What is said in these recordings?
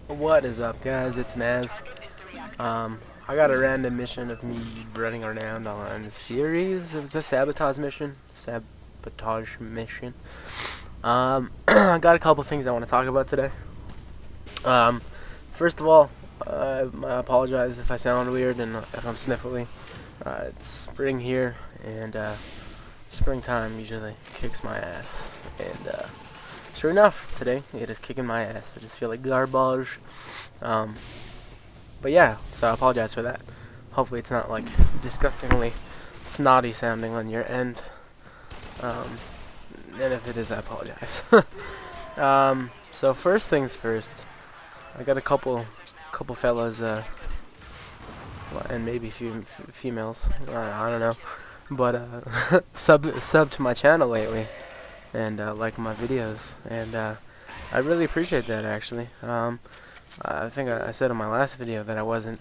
What is up, guys? It's Naz. I got a random mission of me running around on Ceres. It was the sabotage mission. I got a couple things I want to talk about today. First of all, I apologize if I sound weird and if I'm sniffly. It's spring here, and springtime usually kicks my ass. And sure enough, today it is kicking my ass. I just feel like garbage. But yeah, so I apologize for that. Hopefully it's not like disgustingly snotty sounding on your end. And if it is, I apologize. So first things first, I got a couple fellas, and maybe females. I don't know, but sub to my channel lately, and like my videos, and I really appreciate that actually. I think I said in my last video that I wasn't,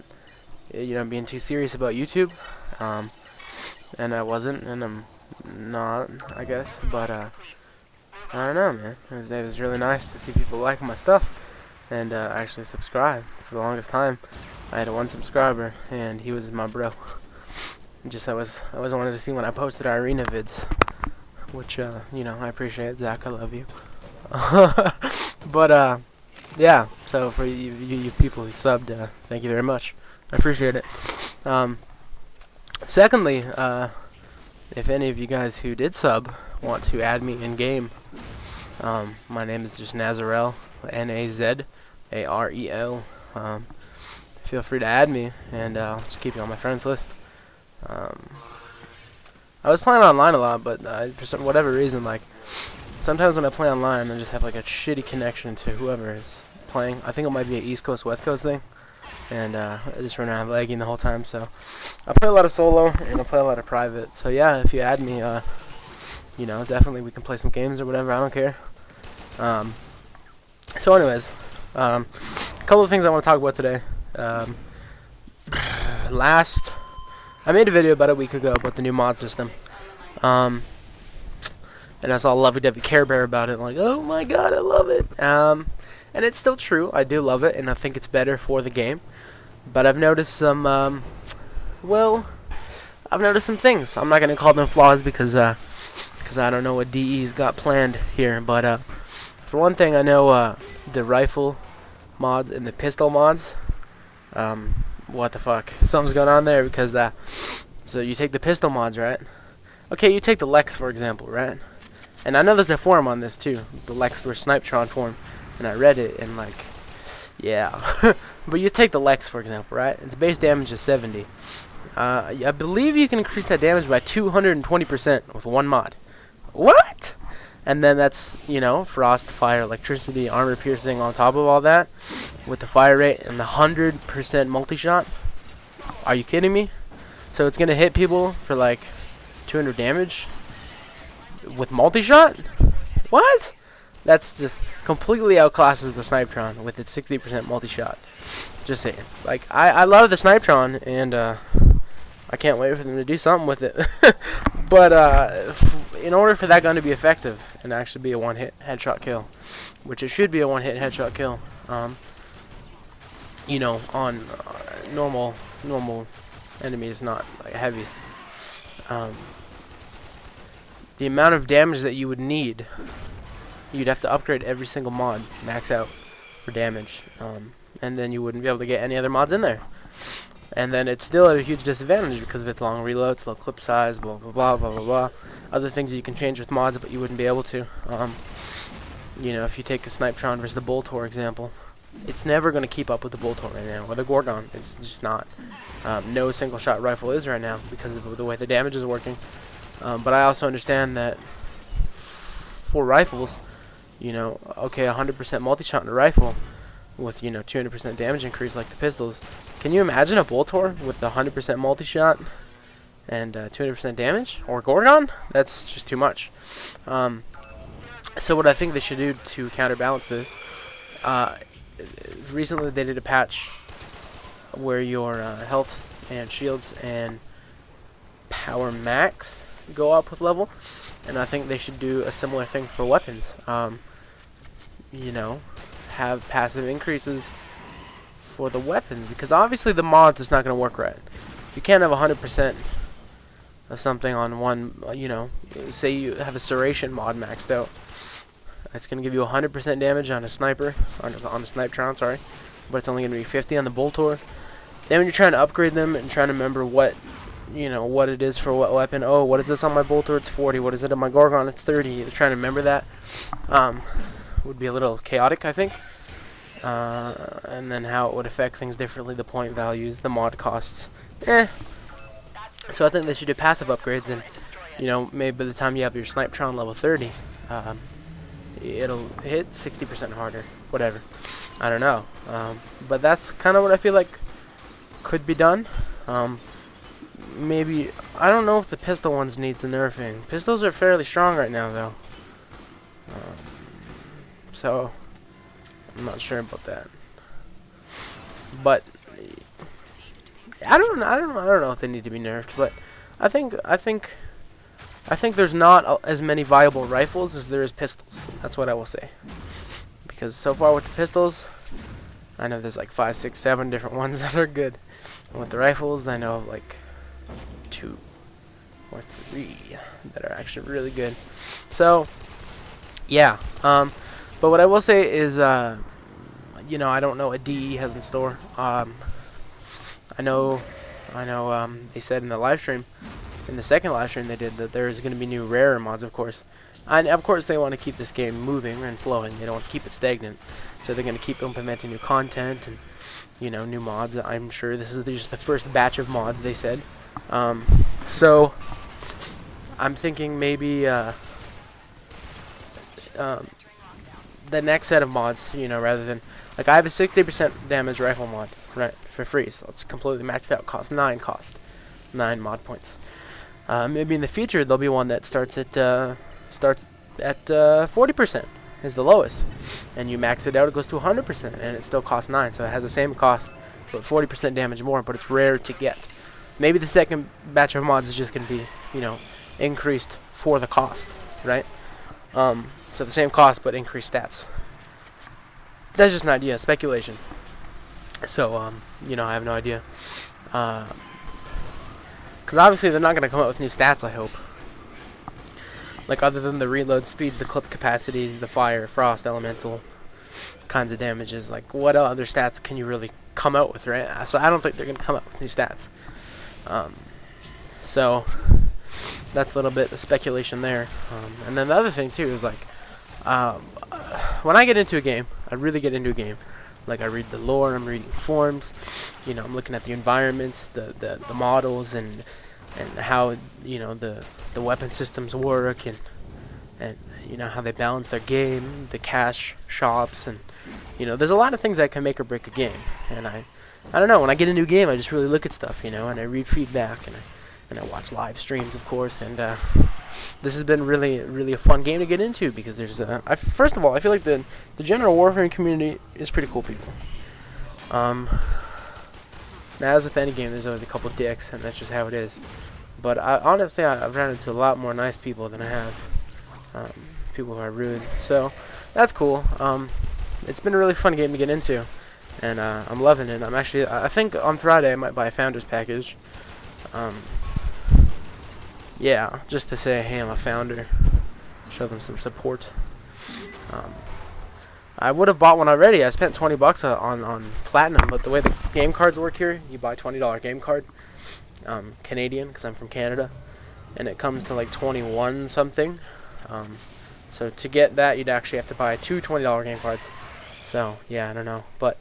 being too serious about YouTube, and I wasn't, and I'm not, I guess. But I don't know, man. It was really nice to see people like my stuff and actually subscribe. For the longest time, I had one subscriber, and he was my bro. I always wanted to see when I posted our arena vids, which I appreciate. Zach, I love you. But yeah, so for you people who subbed, thank you very much. I appreciate it. Secondly, if any of you guys who did sub want to add me in game, my name is just Nazarel, Nazarel. Feel free to add me, and I'll just keep you on my friends list. I was playing online a lot, but for whatever reason, like, sometimes when I play online, I just have like a shitty connection to whoever is playing. I think it might be an East Coast, West Coast thing, and I just run around lagging the whole time. So I play a lot of solo, and I play a lot of private. So yeah, if you add me, definitely we can play some games or whatever. I don't care. So anyways, a couple of things I want to talk about today. I made a video about a week ago about the new mod system. And I saw lovey-dovey Care Bear about it, like, oh my god, I love it. And it's still true, I do love it, and I think it's better for the game. But I've noticed some, I've noticed some things. I'm not going to call them flaws because I don't know what DE's got planned here. But for one thing, I know the rifle mods and the pistol mods, what the fuck, something's going on there because, so you take the pistol mods, right? Okay, you take the Lex, for example, right? And I know there's a forum on this too, the Lex vs. Snipetron forum, and I read it, and like, yeah. But you take the Lex, for example, right? Its base damage is 70. I believe you can increase that damage by 220% with one mod. What? And then that's, frost, fire, electricity, armor piercing on top of all that, with the fire rate and the 100% multi-shot. Are you kidding me? So it's gonna hit people for like 200 damage with multi-shot? What? That's just completely outclasses the Snipetron with its 60% multi-shot. Just saying. Like, I love the Snipetron, and I can't wait for them to do something with it. But in order for that gun to be effective and actually be a one-hit headshot kill, which it should be a one-hit headshot kill, on normal enemies, not like heavies. The amount of damage that you would need, you'd have to upgrade every single mod, max out for damage, and then you wouldn't be able to get any other mods in there. And then it's still at a huge disadvantage because of its long reloads, low clip size, blah blah blah blah blah blah. Other things you can change with mods, but you wouldn't be able to. If you take a Snipetron versus the Boltor example, it's never going to keep up with the Boltor right now, or the Gorgon. It's just not. No single shot rifle is right now because of the way the damage is working. But I also understand that for rifles, okay, 100% multi-shot in a rifle with, 200% damage increase like the pistols. Can you imagine a Boltor with the 100% multi-shot and 200% damage? Or Gorgon? That's just too much. So what I think they should do to counterbalance this, recently they did a patch where your health and shields and power max go up with level, and I think they should do a similar thing for weapons. Have passive increases for the weapons, because obviously the mods is not going to work right. You can't have 100% of something on one, you know, say you have a Ceres mod maxed out. It's going to give you 100% damage on a sniper, on a Snipetron, sorry, but it's only going to be 50 on the Boltor. Then when you're trying to upgrade them and trying to remember what, you know, what it is for what weapon. Oh, what is this on my Boltor? It's 40. What is it on my Gorgon? It's 30. You're trying to remember that. Would be a little chaotic, I think. And then how it would affect things differently, the point values, the mod costs. So I think they should do passive upgrades, and, you know, maybe by the time you have your Snipetron level 30, it'll hit 60% harder. Whatever. I don't know. But that's kind of what I feel like could be done. Maybe, I don't know if the pistol ones needs a nerfing. Pistols are fairly strong right now, though. So I'm not sure about that. But I don't know if they need to be nerfed. But I think there's not as many viable rifles as there is pistols. That's what I will say. Because so far with the pistols, I know there's like 5, 6, 7 different ones that are good. And with the rifles, I know of like 2 or 3 that are actually really good. So yeah. But what I will say is, you know, I don't know what DE has in store. I know, they said in the live stream, in the second live stream they did, that there is going to be new rarer mods, of course. And of course they want to keep this game moving and flowing. They don't want to keep it stagnant. So they're going to keep implementing new content and, you know, new mods. I'm sure this is just the first batch of mods, they said. So I'm thinking maybe the next set of mods, you know, rather than, like, I have a 60% damage rifle mod, right, for free, so it's completely maxed out, cost 9 mod points. Maybe in the future there'll be one that starts at 40% is the lowest, and you max it out, it goes to 100%, and it still costs 9, so it has the same cost, but 40% damage more, but it's rare to get. Maybe the second batch of mods is just going to be, you know, increased for the cost, right? So the same cost, but increased stats. That's just an idea, speculation. So, you know, I have no idea. Because obviously they're not going to come out with new stats, I hope. Like, other than the reload speeds, the clip capacities, the fire, frost, elemental kinds of damages. Like, what other stats can you really come out with, right? So I don't think they're going to come out with new stats. So that's a little bit of speculation there. And then the other thing, too, is, like, when I get into a game, I really get into a game. Like, I read the lore, I'm reading forums, you know, I'm looking at the environments, the models, and how, you know, the weapon systems work, and you know, how they balance their game, the cash shops, and, you know, there's a lot of things that can make or break a game. And I don't know, when I get a new game, I just really look at stuff, you know, and I read feedback, and I watch live streams, of course, and this has been really a fun game to get into, because there's first of all, I feel like the general Warframe community is pretty cool people. Now, as with any game, there's always a couple dicks, and that's just how it is. But honestly, I've run into a lot more nice people than I have people who are rude. So that's cool. It's been a really fun game to get into, and I'm loving it. I think on Friday I might buy a founder's package. Yeah, just to say, hey, I'm a founder. Show them some support. I would have bought one already. I spent $20 on Platinum, but the way the game cards work here, you buy a $20 game card, Canadian, because I'm from Canada, and it comes to like 21 something. So to get that, you'd actually have to buy 2 $20 game cards. So yeah, I don't know, but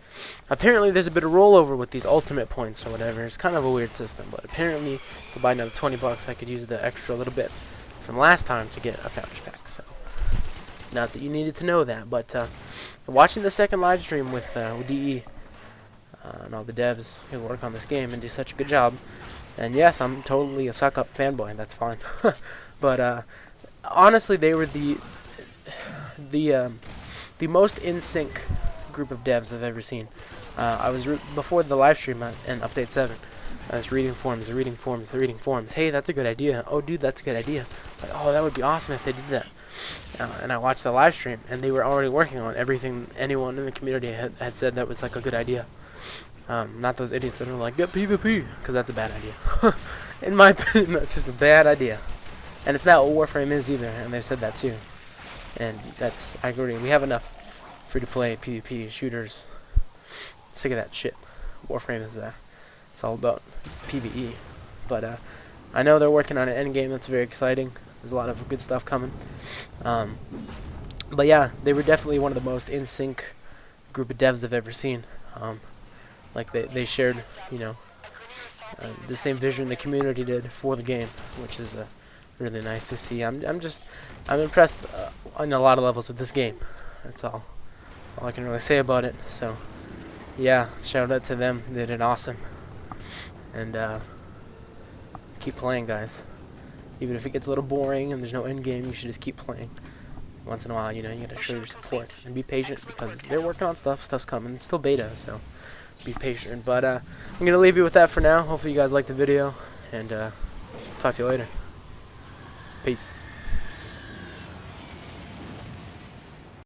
apparently there's a bit of rollover with these ultimate points or whatever. It's kind of a weird system, but apparently to buy another $20, I could use the extra little bit from last time to get a founder's pack. So not that you needed to know that, but watching the second live stream with DE and all the devs who work on this game and do such a good job, and yes, I'm totally a suck up fanboy. That's fine, but honestly, they were the most in sync group of devs I've ever seen. I was before the live stream in Update 7. I was reading forums. Hey, that's a good idea. Oh, dude, that's a good idea. Like, oh, that would be awesome if they did that. And I watched the live stream, and they were already working on everything anyone in the community had said that was like a good idea. Not those idiots that are like, get PvP, because that's a bad idea. In my opinion, that's just a bad idea. And it's not what Warframe is either, and they've said that too. And I agree. We have enough free-to-play PvP shooters. I'm sick of that shit. Warframe is it's all about PvE. But I know they're working on an endgame that's very exciting. There's a lot of good stuff coming. But yeah, they were definitely one of the most in sync group of devs I've ever seen. Like they shared, you know, the same vision the community did for the game, which is really nice to see. I'm impressed on a lot of levels with this game. That's all I can really say about it. So yeah, shout out to them. They did awesome. And keep playing, guys. Even if it gets a little boring and there's no end game, you should just keep playing. Once in a while, you know, you gotta show your support and be patient because they're working on stuff. Stuff's coming. It's still beta, so be patient. But I'm gonna leave you with that for now. Hopefully you guys liked the video, and talk to you later. Peace.